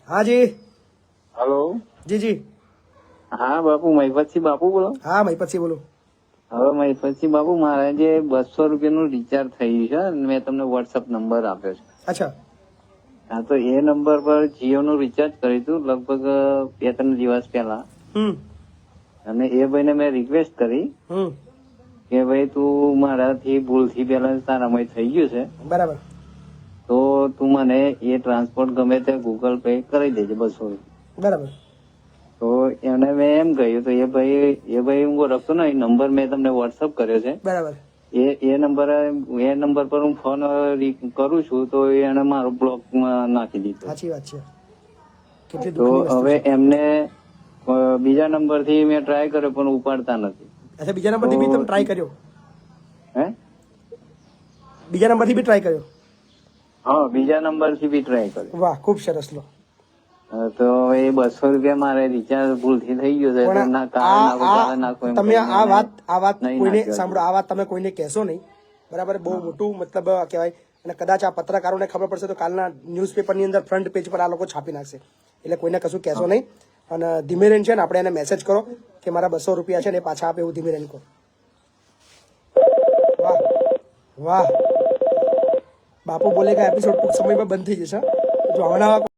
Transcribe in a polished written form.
हाँ जी हेलो। जी जी हाँ बापू, મહિપતસિંહ બાપુ બોલો? હા મહિપતસિંહ બોલું. હવે મહિપતસિંહ બાપુ, મારે જે 200 રૂપિયાનું રિચાર્જ થયું છે, મેં તમને વોટ્સઅપ નંબર આપ્યો છે. અચ્છા હા, તો એ નંબર પર જીઓ નું રિચાર્જ કર્યું હતું લગભગ 2-3 દિવસ પહેલા. હમ અને એ ભાઈને મેં રિક્વેસ્ટ કરી હમ કે ભાઈ તું મારાથી ભૂલથી બેલેન્સ તારામાં થઈ ગયું છે, બરાબર તો તું મને એ ટ્રાન્સપોર્ટ ગમે તે ગૂગલ પે કરી દેજે 200 રૂપિયા. બરાબર તો એને મેં એમ કહ્યું, તો એ ભાઈ હું ઓળખતો નહીં, નંબર મેં તમને વોટ્સઅપ કર્યો છે. બરાબર એ નંબર પર હું ફોન કરું છું તો એને મારો બ્લોક નાખી દીધો. સાચી વાત છે. કેટલી તો દુઃખની વસ્તુ હવે છે. એમને બીજા નંબર થી મેં ટ્રાય કર્યો પણ ઉપાડતા નથી. અચ્છા બીજા નંબરથી બી તમે ટ્રાય કર્યો? હે? બીજા નંબરથી બી ટ્રાય કર્યો? હા, બીજા નંબર થી બી ટ્રાય કર્યો. વાહ ખૂબ સરસ. લો તો એ 200 રૂપિયા મારે રિચાર્જ ભૂલથી થઈ ગયું છે, તો પણ ના કાલે નાખો કાલે નાખો એમ તમે કહીને આ એને વાત નહીં કોઈને નાખ્યો. સાંભળો, આ વાત તમે કોઈને કહેશો નહીં, બરાબર? બહુ મોટું મતલબ કહેવાય. અને કદાચ આ પત્રકારોને ખબર પડશે તો કાલના ન્યૂઝપેપરની અંદર ફ્રન્ટ પેજ પર આ લોકો છાપી નાખશે. એટલે કોઈને કશું કહેશો નહીં. અને ધીમેરેન છે ને, આપણે એને મેસેજ કરો કે મારા 200 રૂપિયા છે ને એ પાછા આપે, એવું ધીમેરેન કહો. વાહ વાહ. બાપુ બોલેગા એપિસોડ ટૂંક સમયમાં બંધ થઈ જશે. જો હમણાં